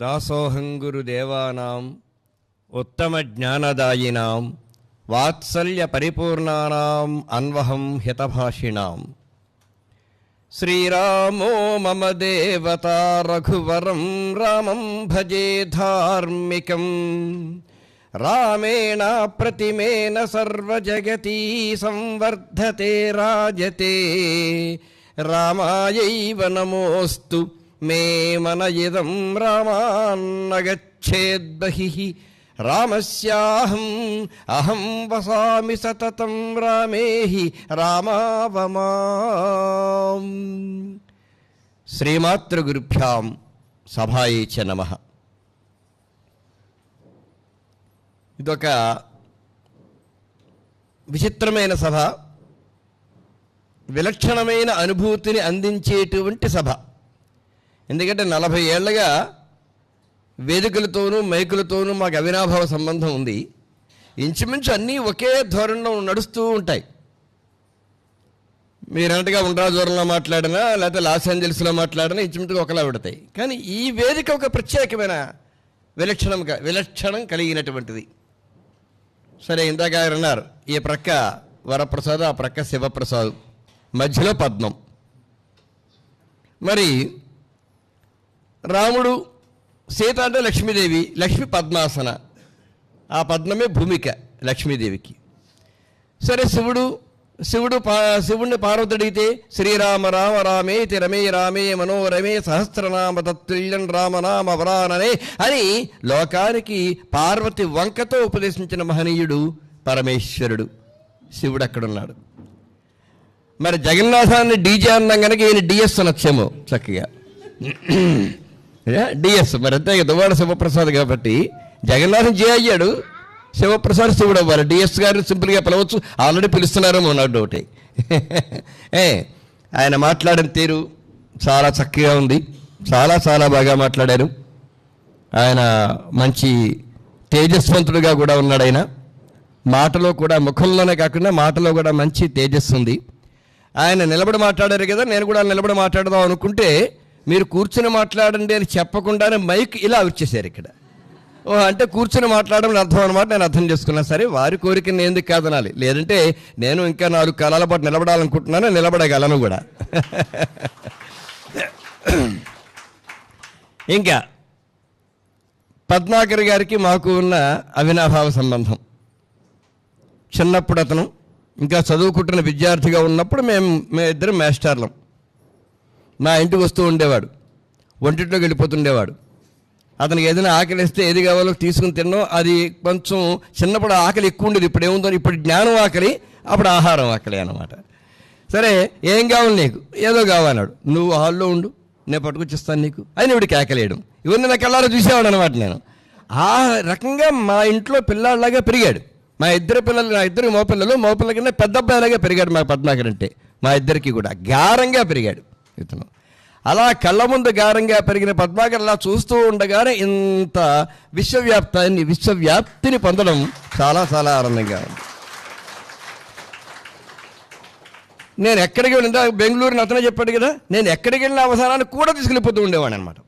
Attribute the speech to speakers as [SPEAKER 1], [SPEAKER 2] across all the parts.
[SPEAKER 1] దాసోహం గురుదేవానాం ఉత్తమ జ్ఞానదాయినాం వాత్సల్య పరిపూర్ణానాం అన్వహం హితభాషిణాం. శ్రీరామో మమ దేవతా రఘువరం రామం భజే ధార్మికం. రామేణ ప్రతిమేన సర్వజగతి సంవర్ధతే రాజతే. రామాయైవ నమోస్తు మే మన ఇదం రామాన్నగచ్చేద్బహిః. రామస్యాహం అహం వసామి సతతం రామేహి రామావమాం. శ్రీమాతృగురుభ్యాం సభాయై చ నమః. ఇదొక విచిత్రమైన సభ, విలక్షణమైన అనుభూతిని అందించేటువంటి సభ. ఎందుకంటే 40 ఏళ్లుగా వేదికలతోనూ మైకులతోనూ మాకు అవినాభావ సంబంధం ఉంది. ఇంచుమించు అన్నీ ఒకే ధోరణిలో నడుస్తూ ఉంటాయి. మీరు అన్నట్టుగా ఉండ్రాజోరంలో మాట్లాడినా లేకపోతే లాస్ ఏంజల్స్లో మాట్లాడినా ఇంచుమించుగా ఒకలా పెడతాయి. కానీ ఈ వేదిక ఒక ప్రత్యేకమైన విలక్షణం కలిగినటువంటిది. సరే, ఇందాక ఆయన అన్నారు, ఈ ప్రక్క వరప్రసాద్, ఆ ప్రక్క శివప్రసాద్, మధ్యలో పద్మం. మరి రాముడు, సీత అంటే లక్ష్మీదేవి, లక్ష్మి పద్మాసన, ఆ పద్మమే భూమిక లక్ష్మీదేవికి. సరే, శివుడిని పార్వతి అడిగితే శ్రీరామ రామ రామేతి రమే రామే మనోరమే సహస్రనామ తత్తుల్యం రామనామ వరాననే అని లోకానికి పార్వతి వంకతో ఉపదేశించిన మహనీయుడు పరమేశ్వరుడు శివుడు అక్కడున్నాడు. మరి జగన్నాథాన్ని డీజే అన్నాం కనుక ఈయన డిఎస్ అనొచ్చేమో చక్కగా. డిఎస్ మరి అంతే, దువ్వాడ శివప్రసాద్ కాబట్టి జగన్నాథం జే అయ్యాడు, శివప్రసాద్ శివుడు అవ్వాలి. డిఎస్ గారిని సింపుల్గా పిలవచ్చు, ఆల్రెడీ పిలుస్తున్నారేమో నాకు డౌటే. ఆయన మాట్లాడిన తీరు చాలా చక్కగా ఉంది, చాలా బాగా మాట్లాడారు. ఆయన మంచి తేజస్వంతుడిగా కూడా ఉన్నాడు. ఆయన మాటలో కూడా, ముఖంలోనే కాకుండా మాటలో కూడా మంచి తేజస్సు ఉంది. ఆయన నిలబడి మాట్లాడారు కదా, నేను కూడా నిలబడి మాట్లాడదాం అనుకుంటే మీరు కూర్చుని మాట్లాడండి అని చెప్పకుండానే మైక్ ఇలా వచ్చేసారు ఇక్కడ. అంటే కూర్చుని మాట్లాడడం అర్థం అనమాట. నేను అర్థం చేసుకున్నా. సరే, వారి కోరిక నేను ఎందుకు కాదనాలి, లేదంటే నేను ఇంకా 4 కాలాల పాటు నిలబడాలనుకుంటున్నాను, నిలబడగలను కూడా. ఇంకా పద్మాకర్ గారికి మాకు ఉన్న అవినాభావ సంబంధం. చిన్నప్పుడు అతను ఇంకా చదువుకుంటున్న విద్యార్థిగా ఉన్నప్పుడు మేమిద్దరం మాస్టర్లం. మా ఇంటికి వస్తూ ఉండేవాడు, వంటింట్లోకి వెళ్ళిపోతుండేవాడు. అతనికి ఏదైనా ఆకలి వేస్తే ఏది కావాలో తీసుకుని తిన్నాం. అది కొంచెం చిన్నప్పుడు ఆకలి ఎక్కువ ఉండేది, ఇప్పుడు ఏముందో, ఇప్పుడు జ్ఞానం ఆకలి, అప్పుడు ఆహారం ఆకలి అన్నమాట. సరే, ఏం కావాలి నీకు, ఏదో కావాలన్నాడు. నువ్వు హాల్లో ఉండు, నేను పట్టుకొచ్చిస్తాను నీకు అని ఇవిడికి ఆకలేయడం. ఇవన్నీ నాకు ఎల్లారో చూసేవాడు అనమాట. నేను ఆ రకంగా మా ఇంట్లో పిల్లాడిలాగా పెరిగాడు. మా ఇద్దరు పిల్లలు, నా ఇద్దరు మగపిల్ల కింద పెద్ద అబ్బాయిలాగా పెరిగాడు మా పద్మాకర్ అంటే. మా ఇద్దరికి కూడా గారంగా పెరిగాడు ఇతను. అలా కళ్ళ ముందు గారంగా పెరిగిన పద్మాకర్ అలా చూస్తూ ఉండగానే ఇంత విశ్వవ్యాప్తిని పొందడం చాలా ఆనందంగా ఉంది. నేను ఎక్కడికి వెళ్ళినా, బెంగళూరుని అతనే చెప్పాడు కదా, నేను ఎక్కడికి వెళ్ళిన అవధానాన్ని కూడా తీసుకెళ్ళిపోతూ ఉండేవాడు అనమాట.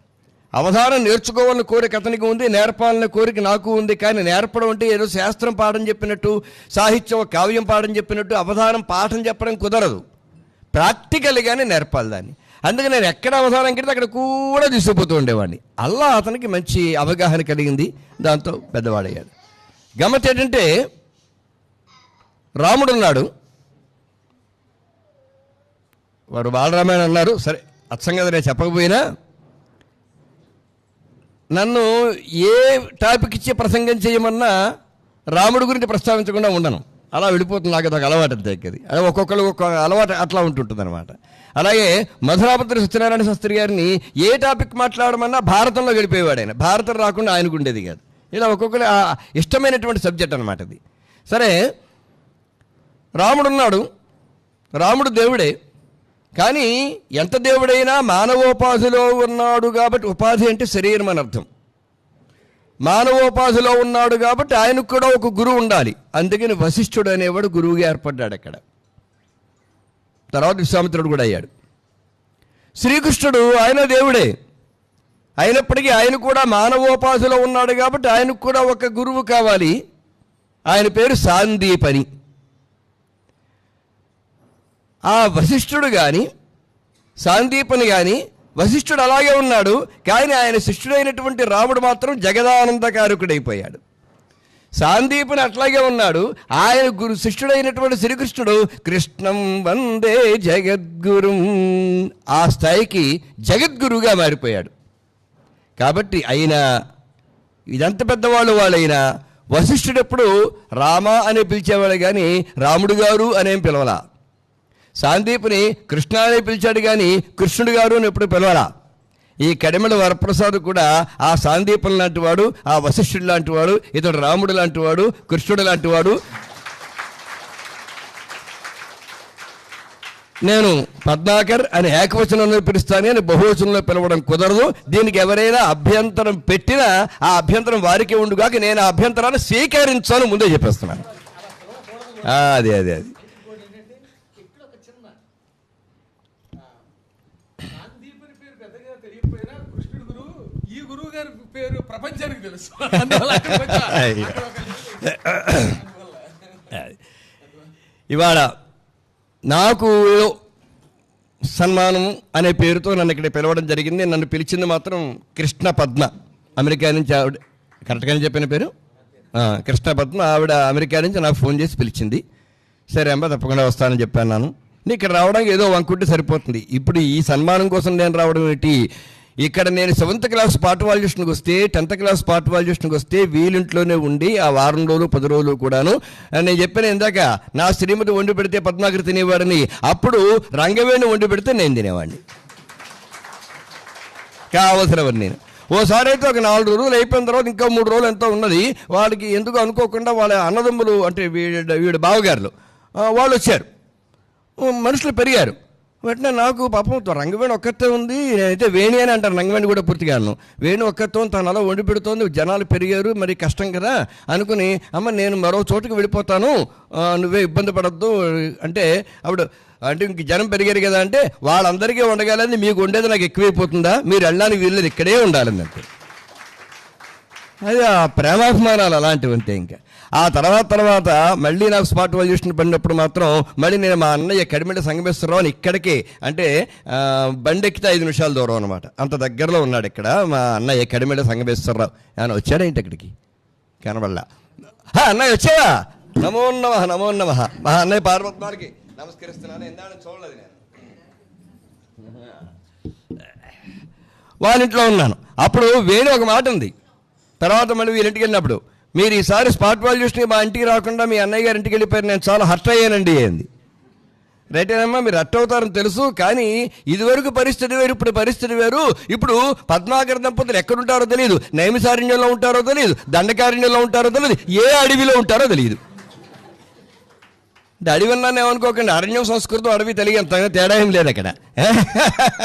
[SPEAKER 1] అవధానం నేర్చుకోవాలని కోరిక అతనికి ఉంది, నేర్పాలనే కోరిక నాకు ఉంది. కానీ నేర్పడం అంటే ఏదో శాస్త్రం పాఠం చెప్పినట్టు, సాహిత్యం కావ్యం పాఠం చెప్పినట్టు అవధానం పాఠం చెప్పడం కుదరదు. ప్రాక్టికల్గానే నేర్పాలి దాన్ని. అందుకే నేను ఎక్కడ అవధానం కింద అక్కడ కూడా తీసుకుపోతూ ఉండేవాడిని. అలా అతనికి మంచి అవగాహన కలిగింది, దాంతో పెద్దవాడయ్యాడు. గమ్మత్ ఏంటంటే, రాముడు ఉన్నాడు, వారు బాలరామాయణ అన్నారు. సరే, అచ్చంగా నేను చెప్పకపోయినా నన్ను ఏ టాపిక్ ఇచ్చి ప్రసంగం చేయమన్నా రాముడి గురించి ప్రస్తావించకుండా ఉండను. అలా వెళ్ళిపోతుంది. నాకు అదొక అలవాటు దగ్గరది. అది ఒక్కొక్కరు ఒక్కొక్క అలవాటు అట్లా ఉంటుంటుంది అనమాట. అలాగే మధురాపత్రి సత్యనారాయణ శాస్త్రి గారిని ఏ టాపిక్ మాట్లాడమన్నా భారతంలో గడిపేవాడు ఆయన. భారతం రాకుండా ఆయనకు ఉండేది కాదు. ఇలా ఒక్కొక్కరు ఇష్టమైనటువంటి సబ్జెక్ట్ అనమాట అది. సరే, రాముడు ఉన్నాడు, రాముడు దేవుడే. కానీ ఎంత దేవుడైనా మానవోపాధిలో ఉన్నాడు కాబట్టి, ఉపాధి అంటే శరీరం అని అర్థం. మానవోపాధిలో ఉన్నాడు కాబట్టి ఆయనకు కూడా ఒక గురువు ఉండాలి. అందుకని వశిష్ఠుడు అనేవాడు గురువుగా ఏర్పడ్డాడు అక్కడ. తర్వాత విశ్వామిత్రుడు కూడా అయ్యాడు. శ్రీకృష్ణుడు ఆయన దేవుడే, అయినప్పటికీ ఆయన కూడా మానవోపాధిలో ఉన్నాడు కాబట్టి ఆయనకు కూడా ఒక గురువు కావాలి. ఆయన పేరు సాందీపని. ఆ వశిష్ఠుడు కానీ సాందీపని కానీ వశిష్ఠుడు అలాగే ఉన్నాడు, కానీ ఆయన శిష్యుడైనటువంటి రాముడు మాత్రం జగదానందకారకుడైపోయాడు. సాందీపని అట్లాగే ఉన్నాడు, ఆయన శిష్యుడైనటువంటి శ్రీకృష్ణుడు కృష్ణం వందే జగద్గురుం, ఆ స్థాయికి జగద్గురువుగా మారిపోయాడు. కాబట్టి అయినా ఇదంత పెద్దవాళ్ళు వాళ్ళైనా వశిష్ఠుడు ఎప్పుడు రామ అని పిలిచేవాడు కానీ రాముడు గారు అనేం పిలవలా. సాందీపుని కృష్ణ అని పిలిచాడు కానీ కృష్ణుడు గారు అని ఎప్పుడు పిలవలా. ఈ కడిమల వరప్రసాద్ కూడా ఆ సాందీపం లాంటి వాడు, ఆ వశిష్ఠుడు లాంటి వాడు, ఇతడు రాముడు లాంటి వాడు, కృష్ణుడు లాంటి వాడు. నేను పద్మాకర్ అని ఏకవచనంలో పిలుస్తాను అని బహువచనంలో పిలవడం కుదరదు. దీనికి ఎవరైనా అభ్యంతరం పెట్టినా ఆ అభ్యంతరం వారికి ఉండుగాక, నేను ఆ అభ్యంతరాన్ని స్వీకరించాను ముందే చెప్పేస్తున్నాను. అదే అదే అది
[SPEAKER 2] ప్రపంచానికి తెలుసు.
[SPEAKER 1] ఇవాళ నాకు సన్మానం అనే పేరుతో నన్ను ఇక్కడ పిలవడం జరిగింది. నన్ను పిలిచింది మాత్రం కృష్ణ పద్మ, అమెరికా నుంచి. ఆవిడ కరెక్ట్గానే చెప్పిన పేరు కృష్ణ పద్మ. ఆవిడ అమెరికా నుంచి నాకు ఫోన్ చేసి పిలిచింది. సరే అమ్మ తప్పకుండా వస్తానని చెప్పాను. నేను ఇక్కడ రావడానికి ఏదో వంకుంటే సరిపోతుంది. ఇప్పుడు ఈ సన్మానం కోసం నేను రావడం ఏంటి? ఇక్కడ నేను 7th క్లాస్ పార్ట్ వాల్యుయేషన్కి వస్తే 10th క్లాస్ పార్ట్ వాల్యుయేషన్కి వస్తే వీళ్ళింట్లోనే ఉండి ఆ వారం రోజులు 10 రోజులు కూడాను నేను చెప్పాను ఇందాక, నా శ్రీమతి వండి పెడితే పద్మాకర్ తినేవాడిని, అప్పుడు రంగవేణి వండి పెడితే నేను తినేవాడిని. కావలసినవాడిని నేను. ఓసారి అయితే ఒక 4 రోజులు అయిపోయిన తర్వాత ఇంకా 3 రోజులు ఎంతో ఉన్నది. వాళ్ళకి ఎందుకు అనుకోకుండా వాళ్ళ అన్నదమ్ములు అంటే వీడి బావగారులు వాళ్ళు వచ్చారు. మనుషులు పెరిగారు. వెంటనే నాకు పాపం రంగవేణి ఒక్కతే ఉంది, నేనైతే వేణి అని అంటాను, రంగవేణి కూడా పూర్తిగాను. వేణి ఒక్కతో తను అలా వండి పెడుతోంది, జనాలు పెరిగారు, మరి కష్టం కదా అనుకుని, అమ్మ నేను మరో చోటుకు వెళ్ళిపోతాను, నువ్వే ఇబ్బంది పడద్దు అంటే, అప్పుడు అంటే ఇంక జనం పెరిగారు కదా అంటే, వాళ్ళందరికీ వండగలని మీకు వండేది నాకు ఎక్కువైపోతుందా, మీరు వెళ్ళడానికి వీళ్ళది ఇక్కడే ఉండాలని అంటే. అది ఆ ప్రేమాభిమానాలు అలాంటివి అంతే. ఇంకా ఆ తర్వాత మళ్ళీ నాకు స్పాట్ వాల్యుయేషన్ పడినప్పుడు మాత్రం మళ్ళీ నేను మా అన్నయ్య కడిమెడ సంగమేశ్వరరావు అని ఇక్కడికి అంటే బండెక్కితే 5 నిమిషాల దూరం అనమాట, అంత దగ్గరలో ఉన్నాడు ఇక్కడ మా అన్నయ్య కడిమెడ సంగమేశ్వరరావు. ఆయన వచ్చాడేంటి అక్కడికి కనబడలా. అన్నయ్య వచ్చావా? నమో నమః నమో నమః. మా అన్నయ్య పార్వత్మారికి నమస్కరిస్తున్నాను. ఎందాడని చూడలేదు నేను. వాళ్ళ ఇంట్లో ఉన్నాను. అప్పుడు వేణు ఒక మాట ఉంది. తర్వాత మళ్ళీ వీళ్ళింటికి వెళ్ళినప్పుడు, మీరు ఈసారి స్పాట్ వాల్యుయేషన్కి మా ఇంటికి రాకుండా మీ అన్నయ్య గారి ఇంటికి వెళ్ళిపోయారు, నేను చాలా హర్ట్ అయ్యానండి అంది. రైటేనమ్మా, మీరు హర్ట్ అవుతారని తెలుసు, కానీ ఇదివరకు పరిస్థితి వేరు, ఇప్పుడు పరిస్థితి వేరు. ఇప్పుడు పద్మాకర్ దంపతులు ఎక్కడుంటారో తెలియదు, నైమిసారణ్యంలో ఉంటారో తెలియదు, దండకారణ్యంలో ఉంటారో తెలియదు, ఏ అడవిలో ఉంటారో తెలియదు. అడవి అన్నాను ఏమనుకోకండి, అరణ్యం సంస్కృతం అడవి తెలియ అంత తేడా ఏం లేదు అక్కడ.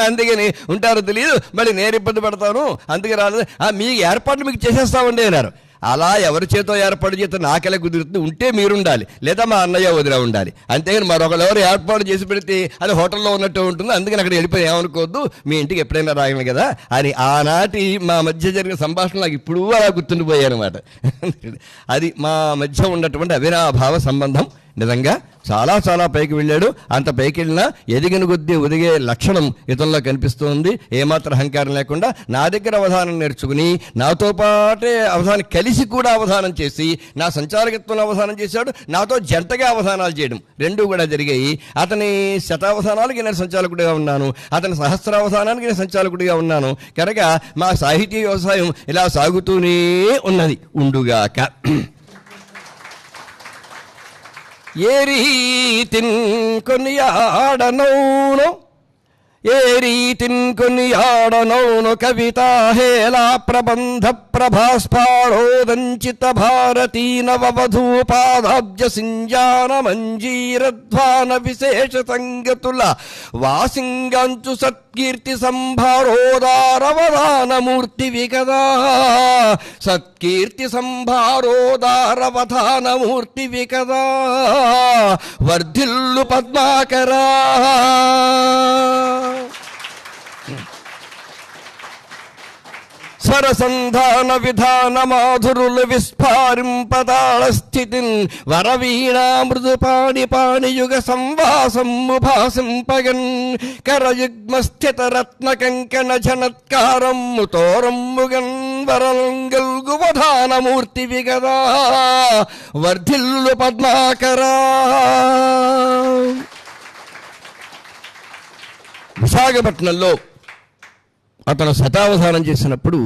[SPEAKER 1] అందుకని ఉంటారో తెలియదు, మళ్ళీ నేను ఇబ్బంది పడతాను, అందుకే రాలేదు. మీకు ఏర్పాట్లు మీకు చేసేస్తామండి అన్నారు. అలా ఎవరి చేతో ఏర్పాటు చేస్తే నాకెలా కుదురుతుంది? ఉంటే మీరుండాలి, లేదా మా అన్నయ్య వదిలే ఉండాలి. అంతేగాని మరొకరు ఎవరు ఏర్పాటు చేసి పెడితే అది హోటల్లో ఉన్నట్టు ఉంటుంది. అందుకని అక్కడ వెళ్ళిపోయి ఏమనుకోవద్దు, మీ ఇంటికి ఎప్పుడైనా రాగలను కదా అని ఆనాటి మా మధ్య జరిగిన సంభాషణ నాకు ఇప్పుడు అలా గుర్తుండిపోయాయన్నమాట. అది మా మధ్య ఉన్నటువంటి అవినాభావ సంబంధం. నిజంగా చాలా చాలా పైకి వెళ్ళాడు. అంత పైకి వెళ్ళినా ఎదిగిన కొద్దీ ఒదిగే లక్షణం ఇతనిలో కనిపిస్తుంది. ఏమాత్రం అహంకారం లేకుండా నా దగ్గర అవధానం నేర్చుకుని నాతో పాటే అవధానం కలిసి కూడా అవధానం చేసి నా సంచాలకత్వంలో అవధానం చేశాడు. నాతో జంటగా అవధానాలు చేయడం 2 కూడా జరిగాయి. అతని శతావధానాలకి నేను సంచాలకుడిగా ఉన్నాను, అతని సహస్రావధానానికి నేను సంచాలకుడిగా ఉన్నాను. కనుక మా సాహితీ వ్యవసాయం ఇలా సాగుతూనే ఉన్నది ఉండుగాక. ఏ రీతిన్ కొనియాడనౌను, ఏ రీతిన్ కొనియాడనౌను కవితా హేళా ప్రబంధ ప్రభాస్ఫారోదంచిత భారతీ నవవధూపాదాబ్జ సింజాన మంజీరధ్వాన విశేష సంగతుల వాసింగంచు సత్కీర్తి సంభారోదారవధానమూర్తి వికదా, సత్కీర్తి సంభారోదారవధానమూర్తి వికదా, వర్ధిల్లు పద్మాకరా. స్వర సంధాన విధాన మాధురులు విస్ఫారింపతాళ స్థితిన్ వరవీణా మృదు పాణి పాణియుగ సంవాసము భాసింపగన్ కరయుగ్మ స్థిత రత్న కంకణ జనత్కారము తోరమ్ముగన్ వరలంగల్గు వధానమూర్తి విగదా వర్ధిల్లు పద్మాకరా. విశాఖపట్నంలో అతను శతావధానం చేసినప్పుడు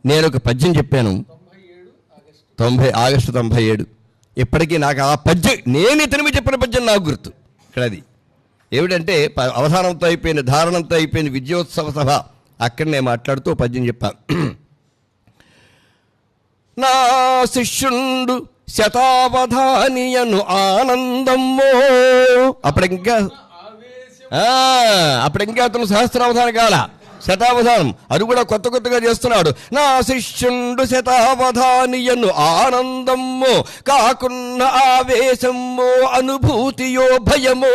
[SPEAKER 1] నేను ఒక పద్యం చెప్పాను. ఆగస్టు 97. ఇప్పటికీ నాకు ఆ పద్యం, నేను ఇతనివి చెప్పిన పద్యం నాకు గుర్తు. ఇక్కడ అది ఏమిటంటే, అవధానంతో అయిపోయింది, ధారణంతో అయిపోయింది, విజయోత్సవ సభ. అక్కడ నేను మాట్లాడుతూ పద్యం చెప్పాను. నా శిష్యుండు శతావధానియను ఆనందమ్మో. అప్పుడు ఇంకా అతను సహస్రావధానం కాల, శతావధానం. అది కూడా కొత్తగా చేస్తున్నాడు. నా శిష్యుండు శతావధానియను ఆనందమ్మో కాకున్న ఆవేశమ్మో అనుభూతియో భయమో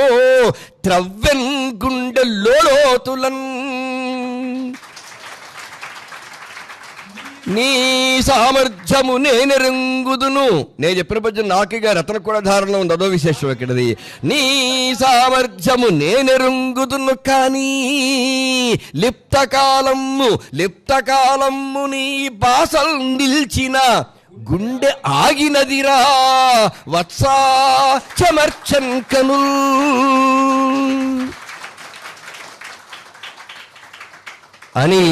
[SPEAKER 1] త్రవ్వెన్ గుండెల్లోతులన్ నీ సామర్థ్యము నేనెరుంగుదును. నేను చెప్పిన పద్యం నాకిగా రతన కూడా ధారణ ఉంది, అదో విశేషం ఇక్కడది. నీ సామర్థ్యము నేనెరుంగుదును కానీ లిప్తకాలము నీ బాసల్ నిల్చిన గుండె ఆగినదిరా వత్సా చమర్చన్ కనుల్ అని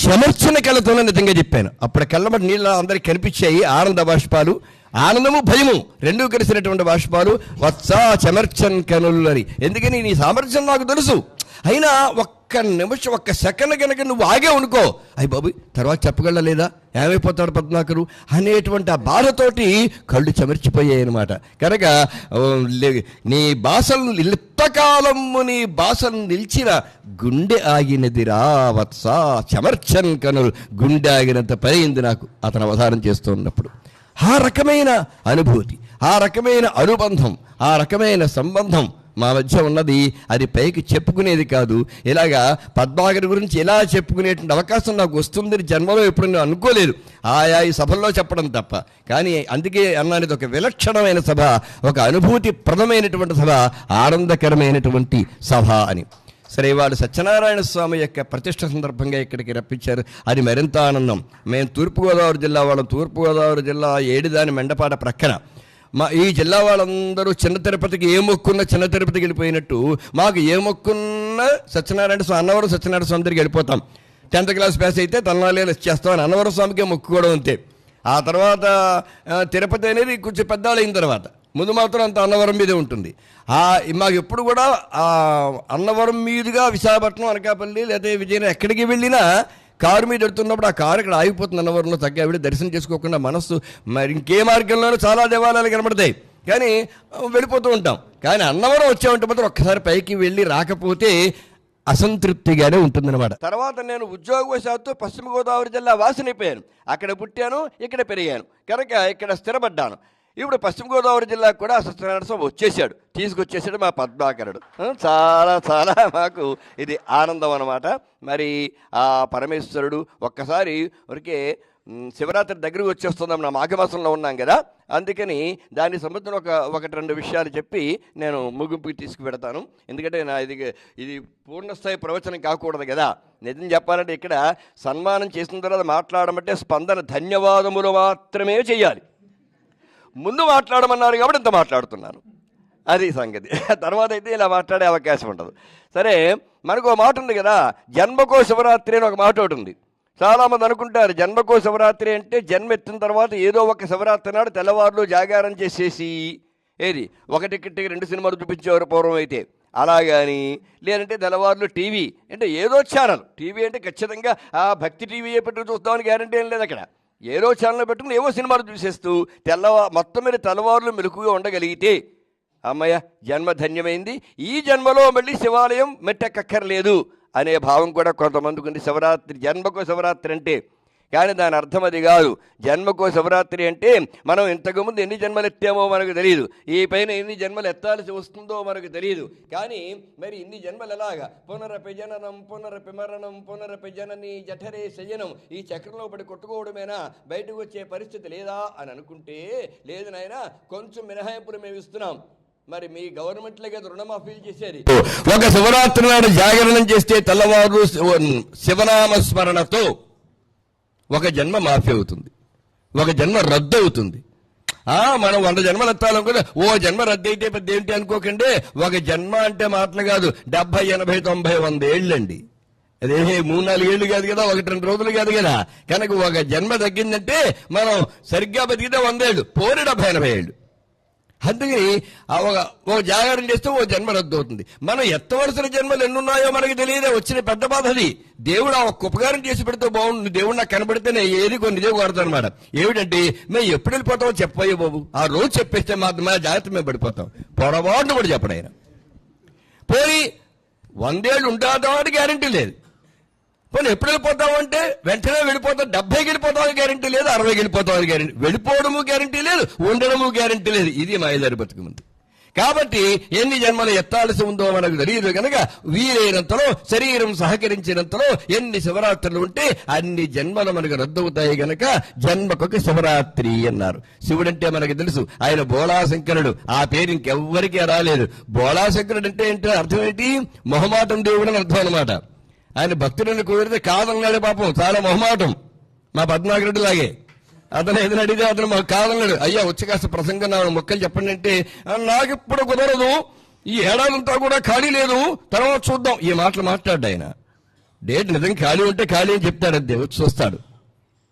[SPEAKER 1] శమర్చన కళ్ళతోనే నిజంగా చెప్పాను. అప్పుడు కళ్ళమటి నీళ్ళ అందరికి కనిపించాయి ఆనంద బాష్పాలు. ఆనందము భయము రెండూ కలిసినటువంటి బాష్పాలు. వత్సా చమర్చన్ కనులు అని. ఎందుకని నీ సామర్థ్యం నాకు తెలుసు, అయినా ఒక్క నిమిషం, ఒక్క సెకండ్ కనుక నువ్వు ఆగే అనుకో, అయ్యి బాబు తర్వాత చెప్పగలలేదా, ఏమైపోతాడు పద్మాకరు అనేటువంటి ఆ బాధతోటి కళ్ళు చెమర్చిపోయాయి అనమాట. కనుక నీ బాసలు లిప్తకాలము నీ బాసలు నిలిచిన గుండె ఆగినదిరా వత్సా చమర్చన్ కనులు. గుండె ఆగినంత పైంది నాకు అతను అవధానం చేస్తూ ఉన్నప్పుడు. ఆ రకమైన అనుభూతి, ఆ రకమైన అనుబంధం, ఆ రకమైన సంబంధం మా మధ్య ఉన్నది. అది పైకి చెప్పుకునేది కాదు. ఇలాగా పద్మాకర్ గురించి ఇలా చెప్పుకునేటువంటి అవకాశం నాకు వస్తుందని జన్మలో ఎప్పుడు నేను అనుకోలేదు, ఆయా ఈ సభల్లో చెప్పడం తప్ప. కానీ అందుకే అన్నాను, ఇది ఒక విలక్షణమైన సభ, ఒక అనుభూతి ప్రదమైనటువంటి సభ, ఆనందకరమైనటువంటి సభ అని. సరే, వాళ్ళు సత్యనారాయణ స్వామి యొక్క ప్రతిష్ట సందర్భంగా ఇక్కడికి రప్పించారు. అది మరింత ఆనందం. మేము తూర్పుగోదావరి జిల్లా వాళ్ళం. తూర్పుగోదావరి జిల్లా ఏడిదాని మెండపాట ప్రక్కన. ఈ జిల్లా వాళ్ళందరూ చిన్న తిరుపతికి ఏ మొక్కున్నా చిన్న తిరుపతికి వెళ్ళిపోయినట్టు, మాకు ఏ మొక్కున్నా సత్యనారాయణ స్వామి, అన్నవరం సత్యనారాయణ స్వామి దగ్గరికి వెళ్ళిపోతాం. 10th క్లాస్ పాస్ అయితే తలనాలేలు ఇచ్చేస్తామని అన్నవరం స్వామికే మొక్కుకోవడం అంతే. ఆ తర్వాత తిరుపతి అనేది కొంచెం పెద్దవాళ్ళు అయిన తర్వాత ముందు మాత్రం అంత అన్నవరం మీదే ఉంటుంది. మాకు ఎప్పుడు కూడా అన్నవరం మీదుగా విశాఖపట్నం, అనకాపల్లి లేదా విజయనగరం ఎక్కడికి వెళ్ళినా కారు మీద ఎడుతున్నప్పుడు ఆ కారు ఇక్కడ ఆగిపోతుంది. అన్నవరంలో తగ్గావిడ దర్శనం చేసుకోకుండా మనస్సు మరి ఇంకే మార్గంలోనూ చాలా దేవాలయాలు కనబడతాయి, కానీ వెళ్ళిపోతూ ఉంటాం. కానీ అన్నవరం వచ్చామంటే మాత్రం ఒక్కసారి పైకి వెళ్ళి రాకపోతే అసంతృప్తిగానే ఉంటుందన్నమాట. తర్వాత నేను ఉద్యోగవశాత్తు పశ్చిమ గోదావరి జిల్లా వాసినైపోయాను. అక్కడ పుట్టాను, ఇక్కడ పెరిగాను, కనుక ఇక్కడ స్థిరపడ్డాను. ఇప్పుడు పశ్చిమ గోదావరి జిల్లాకు కూడా సత్యనారాయణ స్వామి వచ్చేసాడు, తీసుకొచ్చేసాడు మా పద్మాకరుడు. చాలా చాలా మాకు ఇది ఆనందం అన్నమాట. మరి ఆ పరమేశ్వరుడు ఒక్కసారి ఊరికే శివరాత్రి దగ్గరకు వచ్చేస్తున్నాం, నా మాఘమాసంలో ఉన్నాం కదా, అందుకని దాని సంబంధించిన ఒకటి రెండు విషయాలు చెప్పి నేను ముగింపుకి తీసుకుపెడతాను. ఎందుకంటే ఇది పూర్ణస్థాయి ప్రవచనం కాకూడదు కదా. నిజం చెప్పాలంటే ఇక్కడ సన్మానం చేసిన తర్వాత మాట్లాడమంటే స్పందన ధన్యవాదములు మాత్రమే చేయాలి. ముందు మాట్లాడమన్నారు కాబట్టి ఇంత మాట్లాడుతున్నాను, అది సంగతి. తర్వాత అయితే ఇలా మాట్లాడే అవకాశం ఉండదు. సరే, మనకు ఒక మాట ఉంది కదా, జన్మకో శివరాత్రి అని ఒక మాట ఒకటి ఉంది. చాలామంది అనుకుంటారు జన్మకో శివరాత్రి అంటే జన్మ ఎత్తిన తర్వాత ఏదో ఒక శివరాత్రి నాడు తెల్లవారులు జాగారం చేసేసి ఏది 1 టికెట్కి 2 సినిమాలు చూపించేవారు పూర్వం అయితే, అలాగని లేదంటే తెల్లవారులు టీవీ అంటే ఏదో ఛానల్, టీవీ అంటే ఖచ్చితంగా ఆ భక్తి టీవీ పెట్టుకు చూస్తామని గ్యారంటీ ఏం లేదు. అక్కడ ఏదో ఛానల్ పెట్టుకుని ఏవో సినిమాలు చూసేస్తూ మొత్తం మీద తెల్లవారులు మెలకుగా ఉండగలిగితే అమ్మయ్య జన్మ ధన్యమైంది, ఈ జన్మలో మళ్ళీ శివాలయం మెట్టెక్కర్లేదు అనే భావం కూడా కొంతమందికి ఉంది. శివరాత్రి, జన్మకు శివరాత్రి అంటే కానీ దాని అర్థం అది కాదు. జన్మకో శివరాత్రి అంటే మనం ఇంతకుముందు ఎన్ని జన్మలు ఎత్తామో మనకు తెలియదు, ఈ పైన ఎన్ని జన్మలు ఎత్తాల్సి వస్తుందో మనకు తెలియదు. కానీ మరి ఇన్ని జన్మలు ఎలాగా? పునరపి జననం పునరపి మరణం పునరపి జనని జఠరే శయనం, ఈ చక్రంలో పడి కొట్టుకోవడమేనా? బయటకు వచ్చే పరిస్థితి లేదా అని అనుకుంటే, లేదు నాయన, కొంచెం మినహాయింపులు మేము ఇస్తున్నాం. మరి మీ గవర్నమెంట్లే కదా రుణమాఫీలు చేసేది. ఒక శివరాత్రి నాడు జాగరణం చేస్తే తెల్లవారు శివనామ స్మరణతో ఒక జన్మ మాఫీ అవుతుంది, ఒక జన్మ రద్దు అవుతుంది. మనం 100 జన్మలు ఎత్తాలనుకుంటే ఓ జన్మ రద్దు అయితే పెద్ద ఏంటి అనుకోకండి. ఒక జన్మ అంటే మాటలు కాదు, 70, 80, 90, 100 ఏళ్ళండి. అదే 3-4 ఏళ్ళు కాదు కదా, 1-2 రోజులు కాదు కదా. కనుక ఒక జన్మ తగ్గిందంటే మనం సరిగ్గా బతికితే 100 ఏళ్ళు, పోని 70, 80 ఏళ్ళు. అందుకని ఓ జాగరణ చేస్తే ఓ జన్మ రద్దు అవుతుంది. మనం ఎత్తవలసిన జన్మలు ఎన్నున్నాయో మనకి తెలియదే, వచ్చిన పెద్ద బాధ అది. దేవుడు ఆ ఒక్క ఉపకారం చేసి పెడితే బాగుంటుంది. దేవుడు నాకు కనబడితే నేను ఏది కొన్ని ఇదే కొడతాను అనమాట. ఏమిటంటే, మేము ఎప్పుడు వెళ్ళిపోతామో చెప్పయ్యో బాబు, ఆ రోజు చెప్పేస్తే మా జాగ్రత్త మేము పడిపోతాం. పొరపాటును కూడా చెప్పడు ఆయన. పోయి 100 ఏళ్ళు ఉంటాదో అని గ్యారంటీ లేదు. పోనీ ఎప్పుడు వెళ్ళిపోతావు అంటే వెంటనే వెళ్ళిపోతావు, 70కి వెళ్ళిపోతావు గ్యారంటీ లేదు, 60కి వెళ్ళిపోతావు గ్యారంటీ. వెళ్ళిపోవడము గ్యారంటీ లేదు, ఉండడము గ్యారంటీ లేదు. ఇది మాయదారి బతుకుముంది. కాబట్టి ఎన్ని జన్మలు ఎత్తాల్సి ఉందో మనకు తెలియదు కనుక వీలైనంతలో, శరీరం సహకరించినంతలో ఎన్ని శివరాత్రులు ఉంటే అన్ని జన్మలు మనకు రద్దవుతాయి గనక జన్మకొక శివరాత్రి అన్నారు. శివుడంటే మనకు తెలుసు, ఆయన బోళాశంకరుడు. ఆ పేరు ఇంకెవ్వరికీ రాలేదు. బోళాశంకరుడు అంటే ఏంటో అర్థం ఏంటి? మొహమాటం దేవుడు అని అర్థం అనమాట. ఆయన భక్తులను కుదిరితే కాదన్నాడు. పాపం చాలా మొహమాటం, మా పద్మాకరెడ్డి లాగే. అతను ఏదైనా అడిగితే అతను మాకు కాదన్నాడు. అయ్యా వచ్చి కాస్త ప్రసంగం నా మొక్కలు చెప్పండి అంటే, నాకు ఇప్పుడు కుదరదు, ఈ ఏడాదంతా కూడా ఖాళీ లేదు, తర్వాత చూద్దాం. ఈ మాటలు మాట్లాడు ఆయన. డేట్ నిజంగా ఖాళీ ఉంటే ఖాళీ అని చెప్తాడు, అంతే. వచ్చి చూస్తాడు,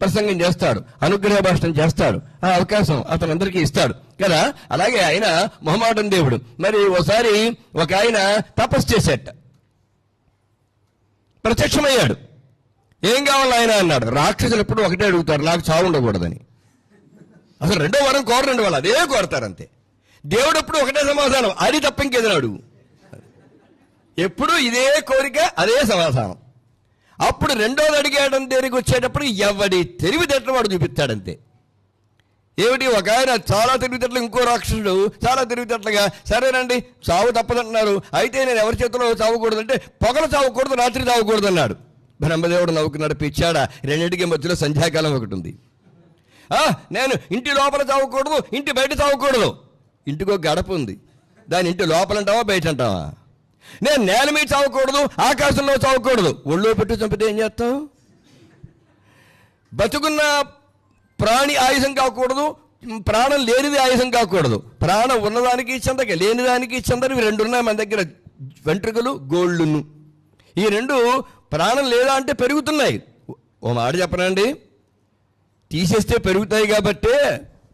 [SPEAKER 1] ప్రసంగం చేస్తాడు, అనుగ్రహ భాషణం చేస్తాడు. ఆ అవకాశం అతను అందరికీ ఇస్తాడు కదా. అలాగే ఆయన మొహమాటం దేవుడు. మరి ఓసారి ఒక ఆయన తపస్సు చేసేట, ప్రత్యక్షమయ్యాడు. ఏం కావాలి ఆయన అన్నాడు. రాక్షసులు ఎప్పుడు ఒకటే అడుగుతారు, నాకు చావు ఉండకూడదని. అసలు రెండో వరం కోరండి, వాళ్ళు అదే కోరతారంతే. దేవుడు ఎప్పుడు ఒకటే సమాధానం, అది తప్ప ఇంకేదైనా అడుగు. ఎప్పుడు ఇదే కోరిక, అదే సమాధానం. అప్పుడు రెండోది అడిగేయడం దగ్గరికి వచ్చేటప్పుడు ఎవడి తెలివితేటలు వాడు చూపిస్తాడంతే. ఏమిటి, ఒక ఆయన చాలా తెలివితేటలు, ఇంకో రాక్షసుడు చాలా తెలివితేటలుగా, సరేనండి చావు తప్పదంటున్నారు, అయితే నేను ఎవరి చేతిలో చావకూడదంటే పొగలు చావకూడదు, రాత్రి చావకూడదు అన్నాడు. బ్రహ్మదేవుడు నవ్వుకున్నాడు, పిచ్చాడా, రెండింటికి మధ్యలో సంధ్యాకాలం ఒకటి ఉంది. నేను ఇంటి లోపల చావకూడదు, ఇంటి బయట చావకూడదు. ఇంటికో గడప ఉంది, దాని ఇంటి లోపల అంటావా బయట అంటావా? నేను నేల మీద చావకూడదు, ఆకాశంలో చావకూడదు. ఒళ్ళో పెట్టి చంపితే ఏం చేస్తావు? బతుకున్న ప్రాణి ఆయుధం కాకూడదు, ప్రాణం లేనిది ఆయుధం కాకూడదు. ప్రాణం ఉన్నదానికి చెందక, లేనిదానికి చెందని 2 ఉన్నాయి మన దగ్గర, వెంట్రుకలు, గోళ్ళును. ఈ 2 ప్రాణం లేదా అంటే పెరుగుతున్నాయి. ఓ మాట చెప్పనండి, తీసేస్తే పెరుగుతాయి కాబట్టి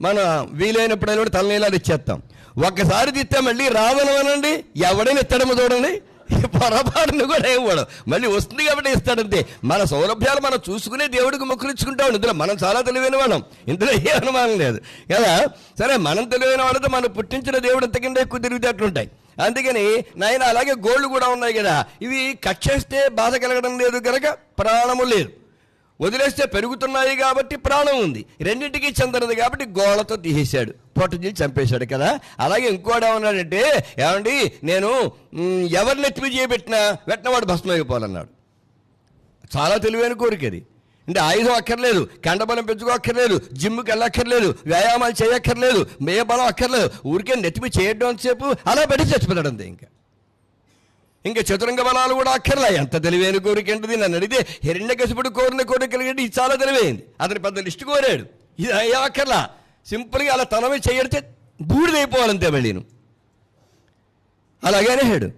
[SPEAKER 1] మనం వీలైనప్పుడైనా తలనీలాలు ఇచ్చేస్తాం. ఒక్కసారి తీస్తే మళ్ళీ రాదనమనండి, ఎవడైనా ఇస్తాడేమో చూడండి. పొరపాటును కూడా ఇవ్వడం, మళ్ళీ వస్తుంది కాబట్టి ఇస్తాడంతే. మన సౌలభ్యాలు మనం చూసుకునే దేవుడికి మొక్కులిచ్చుకుంటాం. ఇందులో మనం చాలా తెలివైన వాళ్ళం, ఇందులో ఏ అనుమానం లేదు కదా. సరే, మనం తెలివైన వాళ్ళతో మనం పుట్టించిన దేవుడు ఎంతకింద ఎక్కువ తిరుగుతేట్లుంటాయి. అందుకని నాయన అలాగే గోళ్ళు కూడా ఉన్నాయి కదా, ఇవి కట్ చేస్తే బాధ కలగడం లేదు కనుక ప్రాణము లేదు, వదిలేస్తే పెరుగుతున్నాయి కాబట్టి ప్రాణం ఉంది. రెండింటికి చెందనది కాబట్టి గోళ్ళతో తీసేశాడు, పొట్టజీ చంపేశాడు కదా. అలాగే ఇంకోటి ఏమన్నాడంటే, ఏమండి నేను ఎవరిని ఎత్తిమి చేయబెట్టినా వెంటనేవాడు భస్మైపోవాలన్నాడు. చాలా తెలివైన కోరికది. అంటే ఆయుధం అక్కర్లేదు, కండబలం పెంచుకోక్కర్లేదు, జిమ్కి వెళ్ళక్కర్లేదు, వ్యాయామాలు చేయక్కర్లేదు, ఏ బలం అక్కర్లేదు, ఊరికే నెత్తిమి చేయడం సేపు అలా పెట్టి చచ్చిపోతాడు అంతే. ఇంకా చతురంగ బలాలు కూడా అక్కర్లే. ఎంత తెలివైన కోరిక ఏంటిది? నన్ను అడిగితే హిరణ్యకశిపుడు కోరిన కోరిక కలిగేది ఇది చాలా తెలివైంది. అతని పెద్ద లిస్టు కోరాడు, ఇది అయ్యా అక్కర్లా, సింపుల్గా అలా తనమే చేయడితే బూడిదైపోవాలంతే మళ్ళీను. అలాగే అనేడు.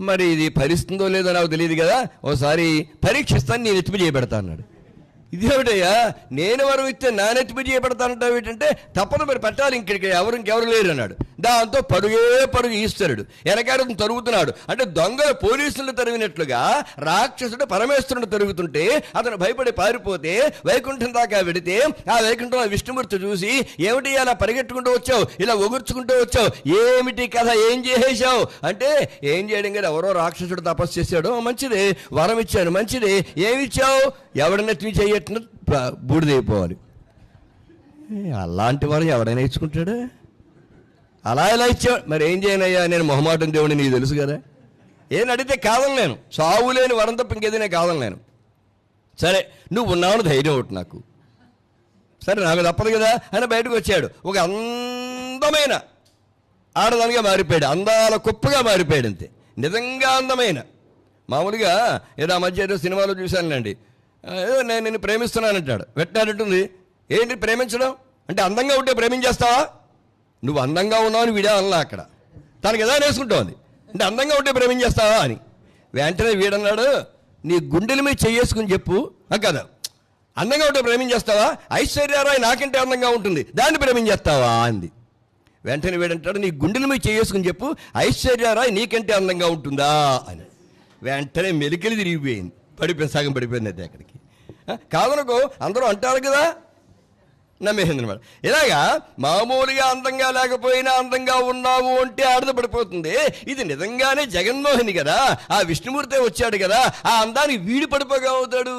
[SPEAKER 1] మరి ఇది భరిస్తుందో లేదో నాకు తెలియదు కదా, ఓసారి పరీక్షిస్తాను, నేను ఎత్తిమి చేయబెడతా అన్నాడు. ఇదేమిటయ్యా, నేను వరం ఇస్తే నా నెత్తిమి చేయబెడతానంటావు ఏంటంటే, తప్పదు మరి పెట్టాలి, ఇంకెవరు లేరు అన్నాడు. దాంతో పరుగు ఈశ్వరుడు వెనకాల తరుగుతున్నాడు. అంటే దొంగలు పోలీసులను తరిగినట్లుగా రాక్షసుడు పరమేశ్వరుడు తరుగుతుంటే అతను భయపడి పారిపోతే వైకుంఠం దాకా వెడితే ఆ వైకుంఠంలో విష్ణుమూర్తి చూసి, ఏమిటి అలా పరిగెట్టుకుంటూ వచ్చావు, ఇలా ఒగుర్చుకుంటూ వచ్చావు, ఏమిటి కథ, ఏం చేసేసావు అంటే, ఏం చేయడం కదా, ఎవరో రాక్షసుడు తపస్సు చేశాడు, మంచిదే, వరం ఇచ్చాను, మంచిదే, ఏమిచ్చావు, ఎవడనెత్తి చేయట్టు బూడిదైపోవాలి. అలాంటి వారు ఎవడైనా ఇచ్చుకుంటాడు? అలా ఎలా ఇచ్చావు, మరి ఏం చేయనయ్యా, నేను మొహమాటం దేవుడిని నీకు తెలుసు కదా, ఏం అడిగితే కాదనలేను, చావు లేని వరం తప్ప ఇంకేదైనా కాదనలేను. సరే నువ్వు ఉన్నావని ధైర్యం ఒకటి నాకు, సరే నాకు తప్పదు కదా అని బయటకు వచ్చాడు. ఒక అందమైన ఆడదానిగా మారిపోయాడు, అందాల కుప్పగా మారిపోయాడు, అంతే, నిజంగా అందమైన. మామూలుగా ఏదో ఆ మధ్య ఏదో సినిమాలో చూశానులేండి, ఏదో నేను నిన్ను ప్రేమిస్తున్నానంటాడు, వెట్టినట్టుంది, ఏంటి ప్రేమించడం అంటే, అందంగా ఉంటే ప్రేమించేస్తావా, నువ్వు అందంగా ఉన్నావు అని వీడే అన్నా, అక్కడ తనకి ఏదో నేర్చుకుంటోంది, అంటే అందంగా ఉంటే ప్రేమించేస్తావా అని. వెంటనే వీడన్నాడు, నీ గుండెల మీద చెయ్యేసుకుని చెప్పు కదా, అందంగా ఉంటే ప్రేమించేస్తావా, ఐశ్వర్యరాయ్ నాకంటే అందంగా ఉంటుంది, దాన్ని ప్రేమించేస్తావా అంది. వెంటనే వీడంటాడు, నీ గుండెల మీద చెయ్యేసుకుని చెప్పు, ఐశ్వర్యరాయ్ నీకంటే అందంగా ఉంటుందా అని. వెంటనే మెలికలు తిరిగిపోయింది, సగం పడిపోయింది అయితే అక్కడికి. కాదనుకో అందరూ అంటారు కదా, నమ్మేసింది అనమాట. ఇలాగా మామూలుగా అందంగా లేకపోయినా అందంగా ఉన్నావు అంటే ఆడద పడిపోతుంది. ఇది నిజంగానే జగన్మోహిని కదా, ఆ విష్ణుమూర్తే వచ్చాడు కదా, ఆ అందానికి వీడు పడిపోగా అవుతాడు,